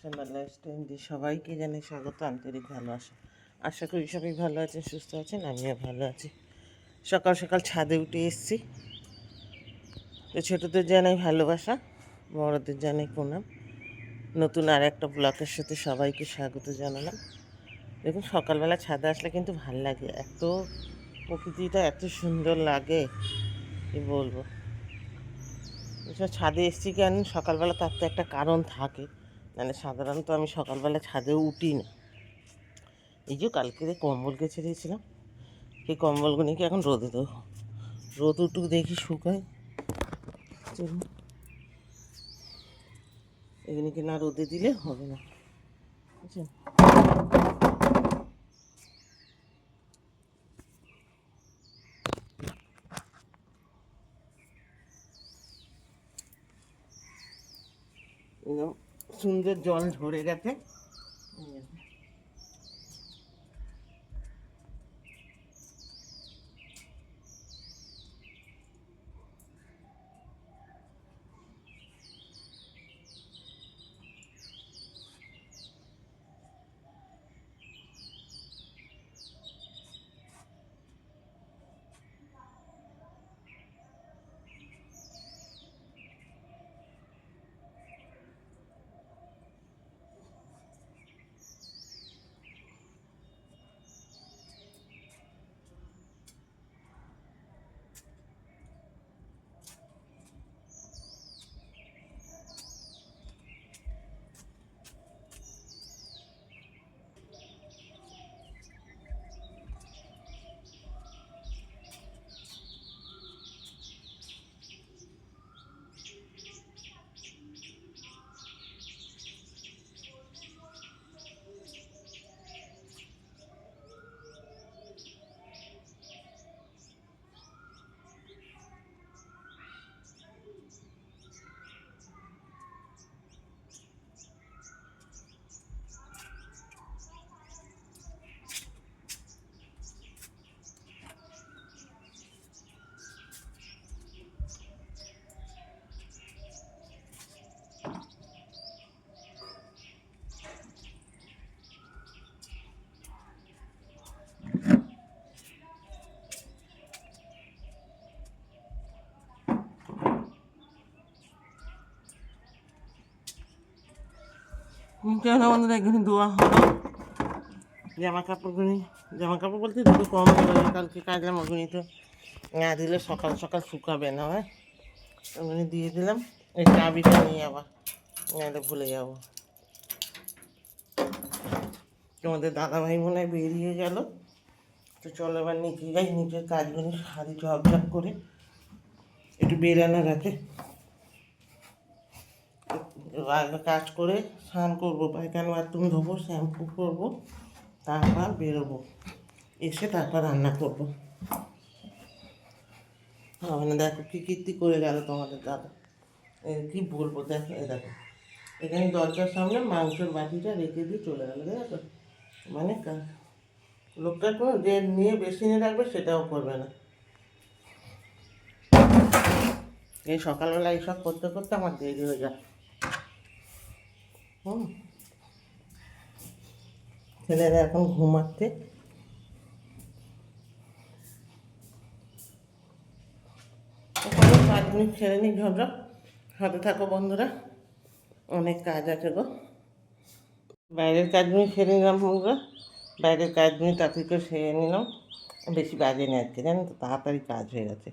সুন্দর লাইফস্টাইল দিয়ে সবাইকে জানাই স্বাগত, আন্তরিক ভালোবাসা। আশা করি সবাই ভালো আছেন, সুস্থ আছেন, আমিও ভালো আছি। সকাল সকাল ছাদে উঠে এসেছি। তো ছোটোদের জানাই ভালোবাসা, বড়োদের জানাই প্রণাম। নতুন আর একটা ব্লকের সাথে সবাইকে স্বাগত জানালাম। দেখুন, সকালবেলা ছাদে আসলে কিন্তু ভাল লাগে, এত প্রকৃতিটা এত সুন্দর লাগে কি বলবো। এসব ছাদে এসেছি কেন, সকালবেলা তার তো একটা কারণ থাকে, মানে সাধারণত আমি সকালবেলা ছাদেও উঠি না। এই যে কালকে কম্বল কেচে দিয়েছিলাম, সেই কম্বলগুলিকে এখন রোদে দেবো। রোদ উঠুক, দেখি শুকায়। চলুন, এগুলিকে না রোদে দিলে হবে না, বুঝছেন। একদম সুন্দর জল ঝরে গেছে। কেন বন্ধুরা, এখানে ধোয়া হলো জামা কাপড় বলতে দুটো কম হলো। কালকে কাজলাম, ওগুলি তো না দিলে সকাল সকাল শুকাবে না, হয় ওগুলি দিয়ে দিলাম। এই চাবিটা নিয়ে আবার নাহলে ভুলে যাবো। তোমাদের দাদাভাই মনে হয় বেরিয়ে গেল, তো চলো এবার নিচে যাই, নিচের কাজগুলি সারি ঝপঝপ করে একটু বেরানো রাখে কাজ করে স্নান করবো, পায়খানা বাথরুম ধোবো, শ্যাম্পু করবো, তারপর বেরোবো, এসে তারপর রান্না করবো। মানে দেখো কী কীর্তি করে গেল তোমাদের দাদা, কি বলবো। দেখো দেখো, এখানে দরজার সামনে মাংসের বাটিটা রেখে দিয়ে চলে গেলো, দেখো। মানে লোকটা কোনো যে নিয়ে বেশি নিয়ে রাখবে সেটাও করবে না। এই সকালবেলা এইসব করতে করতে আমার দেরি হয়ে যায়। ছেলেরা এখন ঘুমাচ্ছে। কাজগুলি ছেড়ে নিই ঝপঝপ, হাতে থাকো বন্ধুরা, অনেক কাজ আছে গো। বাইরের কাজগুলি সেরে নিলাম বন্ধুরা, বাইরের কাজগুলি তাড়াতাড়ি করে সেরে নিলাম। বেশি বাজে নেই আজকে, জানেন তো, তাড়াতাড়ি কাজ হয়ে গেছে।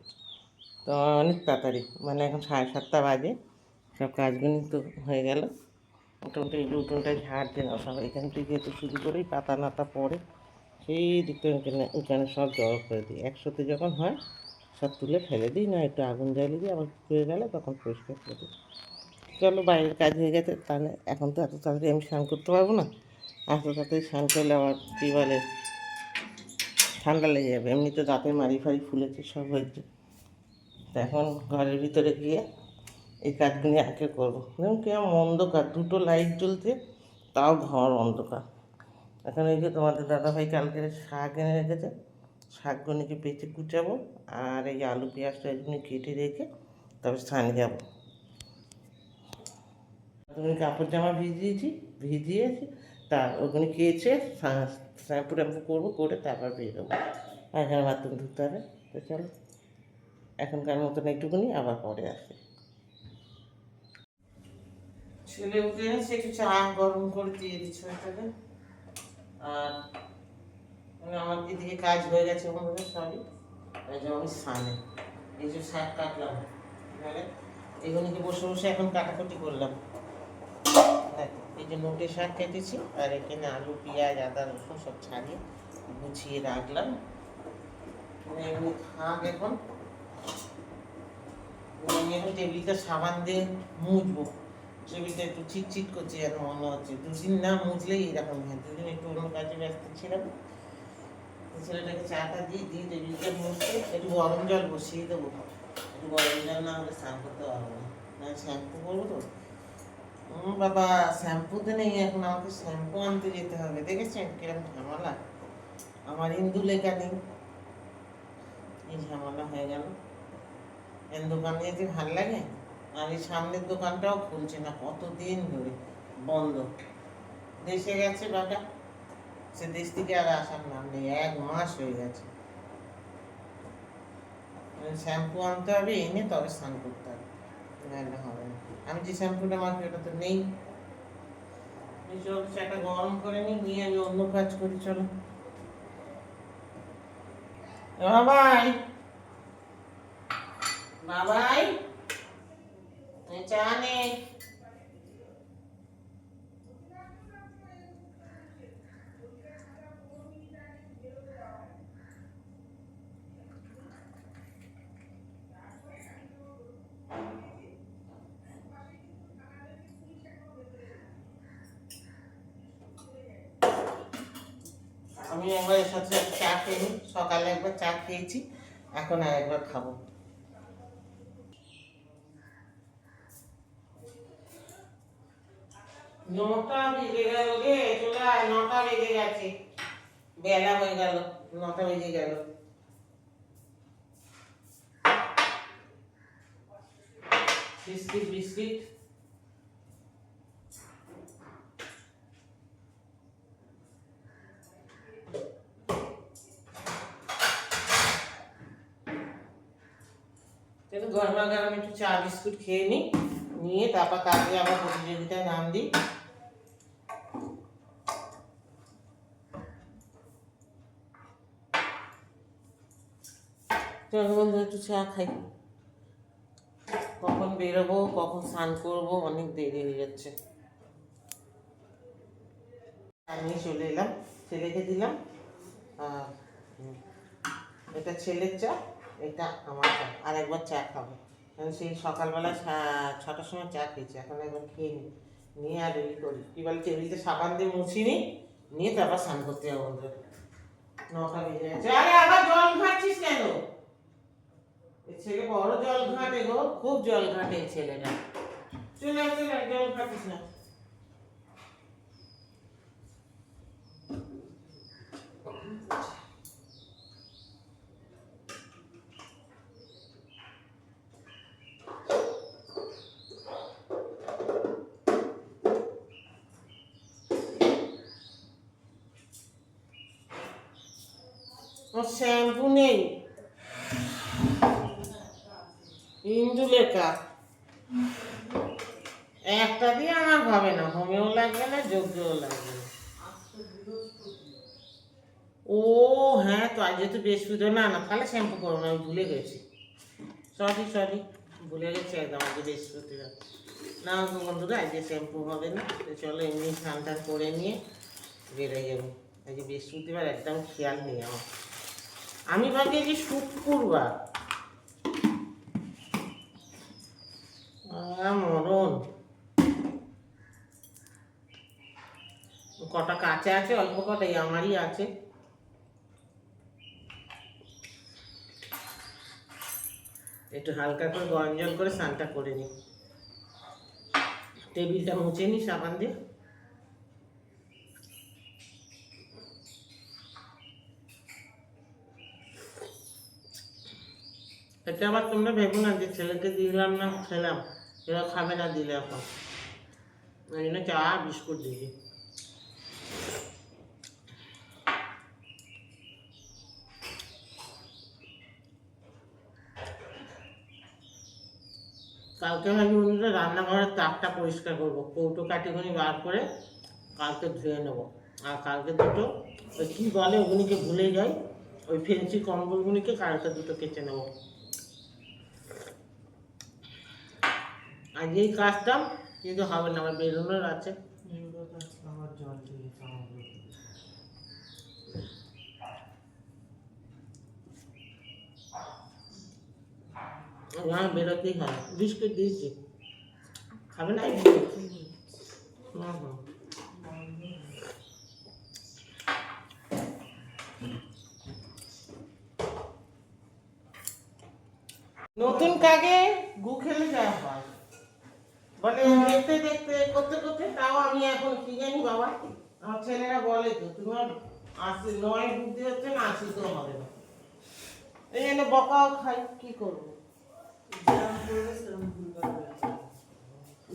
তো অনেক তাড়াতাড়ি, মানে এখন 7:30 বাজে, সব কাজগুলি তো হয়ে গেল। মোটামুটি এই উঠোনটায় ঝাড় দিলাম, সব এখান থেকে তো শুরু করেই পাতা নাতা পড়ে সেই দিকটা এখানে সব জড়ো করে দিই। একসাথে যখন হয় সব তুলে ফেলে দিই, না একটু আগুন জ্বালিয়ে দিই, আবার হয়ে গেলে তখন পরিষ্কার করে দিই। চলো, বাইরের কাজ হয়ে গেছে, তাহলে এখন তো এত তাড়াতাড়ি আমি স্নান করতে পারবো না। এত তাড়াতাড়ি স্নান করলে আবার কী বলে ঠান্ডা লেগে যাবে, এমনি তো দাঁতে মারি ফাড়ি ফুলেছে, সব হয়েছে। তো এখন ঘরের ভিতরে গিয়ে এই কাজগুলি আগে করবো। দেখুন কেমন অন্ধকার, দুটো লাইট জ্বলছে, তাও ঘর অন্ধকার। এখন এই যে তোমাদের দাদাভাই কালকে শাক এনে রেখেছে, শাকগুলিকে বেঁচে কুচাবো, আর এই আলু পেঁয়াজটা এগুলি কেটে রেখে তবে স্নানে যাবো। তুমি কাপড় জামা ভিজিয়েছি, ভিজিয়েছি, তার ওখানে কেচে শ্যাম্পু ট্যাম্পু করবো, করে তারপর বেরোবো। পায়খানা বাথরুম ঢুকতে হবে। তো চলো, এখনকার মতন একটুকুনি, আবার পরে আসে। ছেলে উঠে এসে একটু চা গরম করে দিয়ে দিচ্ছি ওইটাকে। আর আমার এদিকে কাজ হয়ে গেছে বন্ধুরা সবই। এই যে আমি সানে এই যে শাক কাটলাম, মানে এগুলোকে বসে বসে এখন কাটাকুটি করলাম। এই যে নোটে শাক কেটেছি, আর এখানে আলু পেঁয়াজ আদা রসুন সব ছাড়িয়ে গুছিয়ে রাখলাম। এমনি থাক এখন। আমি এখন টেবিলটা সাবান দিয়ে মুছবো। টেবিলটা একটু চিটচিট করছে যেন মনে হচ্ছে। দুদিন না মুছলেই এরকম হয়। দুদিন একটু অন্য কাজে ব্যস্ত ছিলাম। ছেলেটাকে চাটা দিয়ে টেবিলটা মুছতে একটু গরম জল বসিয়ে দেবো। একটু গরম জল না হলে স্নান করতে পারবো না, শ্যাম্পু করবো তো। বাবা শ্যাম্পু তো নেই এখন, আমাকে শ্যাম্পু আনতে যেতে হবে। দেখেছেন কিরকম ঝামেলা, আমার ইন্দু লেখা নেই, এই ঝামেলা হয়ে গেল। এর দোকান যেতে ভাল লাগে। আর এই সামনের দোকানটাও খুলছে না, কতদিন ধরে বন্ধ। দেশে গেছে বাটা, সে দেশ থেকে আর আসার নাম নেই, 1 মাস হয়ে গেছে। শ্যাম্পু আনতে হবে, এনে তবে স্নান করতে হবে, নাহলে হবে না। আমি যে শ্যাম্পুটা মাখি ওটা তো নেই। চলো চাটা গরম করে নিয়ে আমি অন্য কাজ করি। চলো বাবাই, বাবাই চা নে। আমি একবার এর সাথে চা খেয়ে নিই। সকালে একবার চা খেয়েছি, এখন আর একবার খাবো। 9টা বেজে গেল রে, চলে আয়। 9টা বেজে গেছে, বেলা হয়ে গেল, 9টা বেজে গেল। বিস্কিট বিস্কিট গরমা গরম একটু চা বিস্কুট খেয়ে নিই, নিয়ে তারপর কাজে আবার প্রতিযোগিতায় নাম দিই। চলো বন্ধু একটু চা খাই। কখন বেরোবো, কখন স্নান করবো, অনেক দেরি হয়ে যাচ্ছে। আমি চলে এলাম, ছেলেকে দিলাম। আর এটা ছেলের চা, এটা আমার চা। আর একবার চা খাবো, কারণ সেই সকালবেলা 6টার সময় চা খেয়েছি। এখন একবার খেয়ে নিই, নিয়ে আর রেডি করি। কী বলে, টেবিলটা সাবান দিয়ে মুছি নিই, নিয়ে তারপর স্নান করতে যাবো বন্ধু। 9টা বেজে গেছে। আরে আবার জল ঘাঁটছিস কেন? এই ছেলে বড় জল ঘাঁটে গো, খুব জল ঘাঁটে এই ছেলেটা। চলে চলে, জল ঘাঁটিস না। ও শ্যাম্পু নেই, ইন্দু লেখা। একটা দিয়ে আমার হবে না, হোমেও লাগবে না, যোগ্যও লাগবে না। ও হ্যাঁ, তো আজ যেহেতু বৃহস্পতিবার, না না তাহলে শ্যাম্পু করবো না, আমি ভুলে গেছি। সরি সরি, ভুলে গেছি একদম, আজকে বৃহস্পতিবার। না তো বন্ধুরা, আজকে শ্যাম্পু হবে না। তো চলো এমনি স্নান টান করে নিয়ে বেরোয় যাবো। আজকে বৃহস্পতিবার, একদম খেয়াল নেই আমার। আমি ভাবছি যে শুক্রবার। মরণ। কটা কাঁচা আছে, অল্প কটাই আমারই আছে। একটু হালকা করে গরম জল করে স্নানটা করে নিই, টেবিলটা মুছে নিই সাবান দিয়ে। এটা আবার তোমরা ভেবো না যে ছেলেকে দিলাম না খেলাম, এরা খাবে না দিলে এখন। ওই জন্য চা বিস্কুট দিয়েছি। কালকে ভাবি বন্ধুরা রান্নাঘরের তাকটা পরিষ্কার করবো, কৌটো কাটিগুনি বার করে কালকে ধুয়ে নেবো। আর কালকে দুটো ওই কী বলে ওগুলিকে ভুলে যাই, ওই ফেন্সি কম্বলগুলিকে কালকে দুটো কেচে নেবো। আর এই কাজটা কিন্তু হবে না, আমার বেরোনোর আছে। আমার জল দিয়েছে আমার বেরোতেই হয়। বিস্কুট দিয়েছি, খাবে না? হুম হুম। নতুন কাকে গু খেলে যা হয় বলে, দেখতে দেখতে করতে করতে, তাও আমি এখন কি জানি বাবা, আমার ছেলেরা বলে তো তোমার 89 বুদ্ধি হচ্ছে না, 80 তো হবে না। এই জন্য বকাও খাই, কি করবো?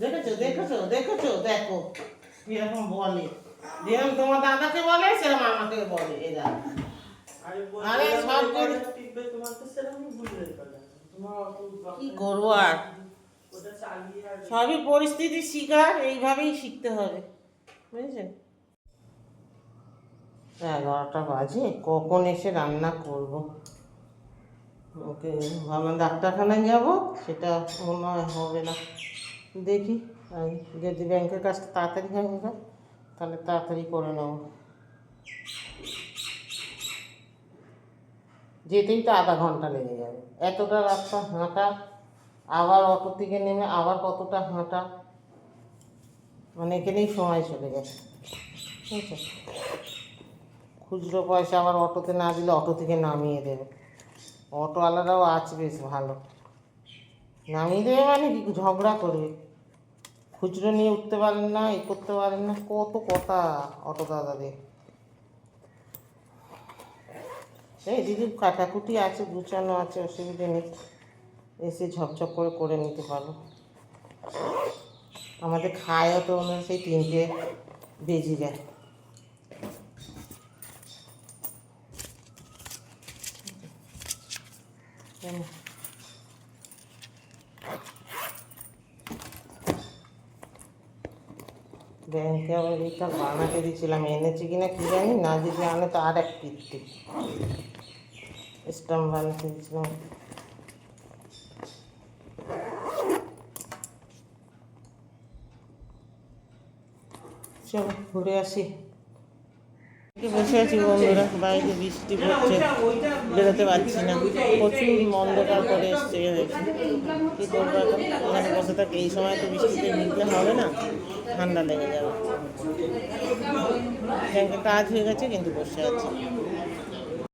দেখেছো দেখেছো দেখেছো, দেখো কিরকম বলে, যেরকম তোমার দাদাকে বলে সেরকম আমাকে বলে এরা। আরে সব কি করবো আর, সবই পরিস্থিতির শিকার, এইভাবেই শিখতে হবে, বুঝেছেন? 11টা বাজে, কখন এসে রান্না করব? ওকে ভাবলাম ডাক্তারখানায় যাব, সেটা মনে হয় হবে না। দেখি যদি ব্যাংকের কাজটা তাড়াতাড়ি হয়ে যায় তাহলে তাড়াতাড়ি করে নেব। যেতেই তো আধা ঘন্টা লেগে যাবে, এতটা রাস্তা হাঁটা, আবার অটো থেকে নেমে আবার কতটা হাঁটা, মানে এখানেই সময় চলে যায়। ঠিক আছে, খুচরো পয়সা আবার অটোতে না দিলে অটো থেকে নামিয়ে দেবে, অটোওয়ালারাও আছে বেশ ভালো, নামিয়ে দেবে মানে কি ঝগড়া করবে, খুচরো নিয়ে উঠতে পারেন না, এ করতে পারেন না, কত কথা অটো দাদাদের। এই দিদির কাটাকুটি আছে, গুছানো আছে, অসুবিধে নেই, এসে ঝপঝপ করে করে নিতে পারো। আমাদের খায়ও তো সেই 3টে বেজে যায়। ব্যাংকে আবার এইটা বানাতে দিয়েছিলাম, এনেছে কিনা কি জানি, না যদি আনে তো আর এক কীর্তি, স্টাম্প বানাতে দিয়েছিলাম। চলো ঘুরে আসি। বসে আছি বন্ধুরা, বাইরে বৃষ্টি পড়ছে, বেরোতে পারছি না, প্রচুর অন্ধকার করে এসছে, কী করবো এখন? এখানে বসে থাকে, এই সময় তো বৃষ্টিতে ভিজলে হবে না, ঠান্ডা লেগে যাবে। ব্যাংকে কাজ হয়ে গেছে কিন্তু বসে আছি,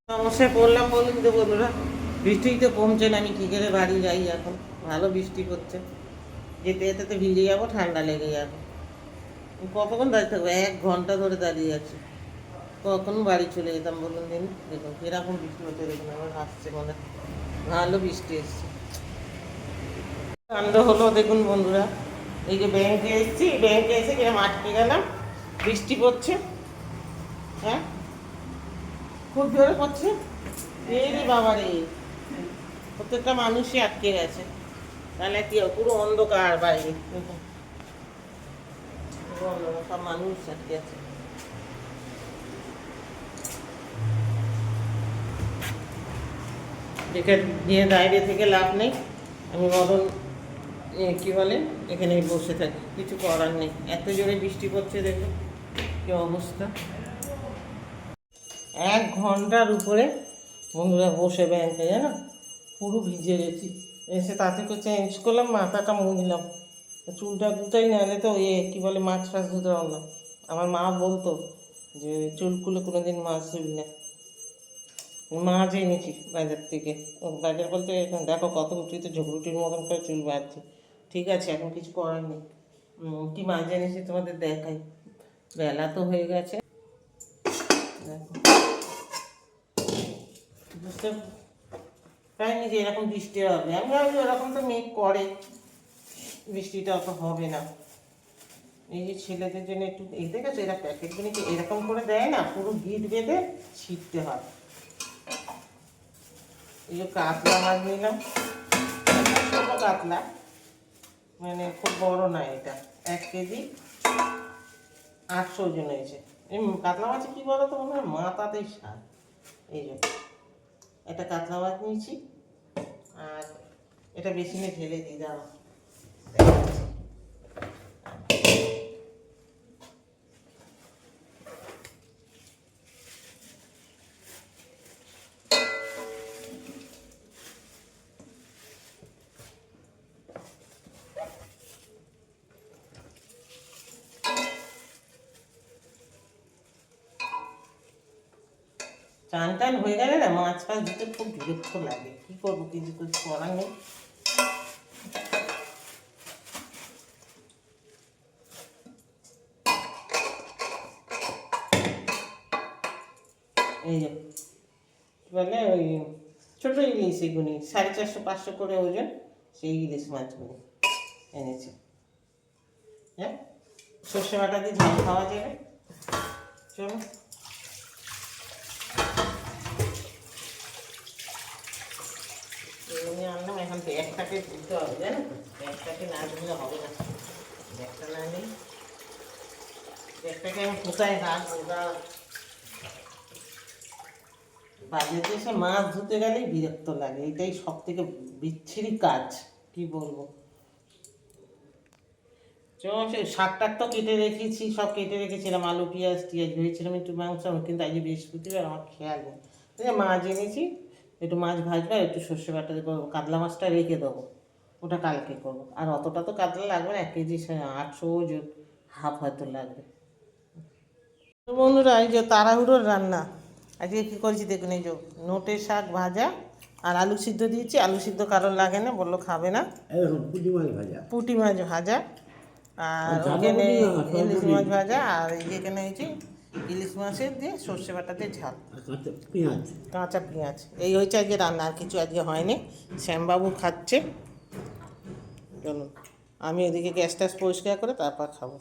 সমস্যায় পড়লাম বন্ধুরা। বৃষ্টি তো কমছে না, আমি কী করে বাড়ি যাই এখন? ভালো বৃষ্টি পড়ছে, যেতে যেতে তো ভিজে যাবো, ঠান্ডা লেগে যাবে। কতক্ষণ দাঁড়িয়ে থাকবো? 1 ঘন্টা ধরে দাঁড়িয়ে আছি, কখন বাড়ি চলে যেতাম বলুন দিন। দেখুন এরকম বৃষ্টি হচ্ছে, দেখুন আমার আসছে, মানে ভালো বৃষ্টি এসছে। কাণ্ড হলো দেখুন বন্ধুরা, এই যে ব্যাংকে এসেছি, ব্যাংকে এসে কিরকম আটকে গেলাম, বৃষ্টি পড়ছে, হ্যাঁ খুব জোরে পড়ছে, এই রে বাবা রে, প্রত্যেকটা মানুষই আটকে গেছে, তাহলে কি পুরো অন্ধকার বাইরে, দেখুন পুরো অন্ধকার, সব মানুষ আটকে আছে। যেখানে নিয়ে দাঁড়িয়ে থেকে লাভ নেই, আমি বরং কী বলে এখানে বসে থাকি, কিছু করার নেই, এত জোরে বৃষ্টি পড়ছে, দেখুন কী অবস্থা। 1 ঘন্টার উপরে বন্ধুরা বসে ব্যাংকে, জানো পুরো ভিজে গেছি, এসে তাতে করে চেঞ্জ করলাম, মাথাটা মুছলাম, চুলটা গুতাই, নাহলে তো কী বলে মাছ ফাছ ধুতে পারবো না। আমার মা বলতো যে চুলগুলো কোনো দিন মাছ ধুবি না, মাছ এনেছি বাজার থেকে, বাজার বলতে দেখো কত উঠিতে ঝগড়ুটির মতন করে চুল বাঁধছে। ঠিক আছে, এখন কিছু করার নেই, কি মাছ এনেছি তোমাদের দেখাই, বেলা তো হয়ে গেছে। দেখো বুঝতে পারিনি যে এরকম বৃষ্টি হবে, আমি ভাবছি ওরকম তো মেঘ করে, বৃষ্টিটা অত হবে না, এই যে ছেলেদের জন্য একটু এই দেখেছো, এরা প্যাকেটগুলো এরকম করে দেয় না, পুরো গিট বেঁধে ছিটতে হয়। এই যে কাতলা মাছ নিলাম, ছোটো কাতলা, মানে খুব বড় না এটা, 1 কেজি 800 ওজন হয়েছে। এই কাতলা মাছে কী বলো তো, মনে হয় মাথাতেই স্বাদ। এই যে একটা কাতলা মাছ নিয়েছি, আর এটা বেসিনে ঢেলে দিই, দাঁড়াও চান টান হয়ে গেলে না মাছ ফাছ দিতে খুব বিরক্ত লাগে, কী করবো, কিছু তো করার নেই। এই যে বলে ওই ছোটো ইলিশ, এগুলি 450-500 করে ওজন, সেই ইলিশ মাছগুলো এনেছে। হ্যাঁ, সর্ষে বাটা দিয়ে ঝাল খাওয়া যাবে। চলো, নিয়ে আনলাম। এখন তো একটাকে দিতে হবে, জানো তো, একটাকে না দিলে হবে না। একটা না নেই, একটাকে আমি কোথায় রাখবো? বাজারে এসে মাছ ধুতে গেলেই বিরক্ত লাগে, এটাই সব থেকে বিচ্ছিরি কাজ, কি বলবো। সেই শাক টাক তো কেটে রেখেছি, সব কেটে রেখেছিলাম, আলু পেঁয়াজ টিয়াজ ভেবেছিলাম একটু মাংস, কিন্তু আজ বৃহস্পতিবার, আমার খেয়াল নেই। মাছ এনেছি, একটু মাছ ভাজবো, একটু সর্ষে বাটা দেবো, কাতলা মাছটা রেখে দেবো, ওটা কালকে করবো। আর অতটা তো কাতলা লাগবে না, 1 কেজি 800 ওজন, হাফ হয়তো লাগবে। বন্ধুরা, এই যে তাড়াহুড়োর রান্না আজকে কী করেছি দেখুন। এই যে নোটের শাক ভাজা আর আলু সিদ্ধ দিয়েছি। আলু সিদ্ধ কারোর লাগে না, বললো খাবে না। পুঁটি মাছ ভাজা, আর ওখানে ইলিশ মাছ ভাজা, আর এখানে হয়েছে ইলিশ মাছের দিয়ে সর্ষে বাটা দিয়ে ঝাল, কাঁচা পেঁয়াজ। এই হয়েছে আজকে রান্না, আর কিছু আজকে হয়নি। শ্যামবাবু খাচ্ছে, চলুন আমি এদিকে গ্যাস ট্যাস পরিষ্কার করে তারপর খাবো।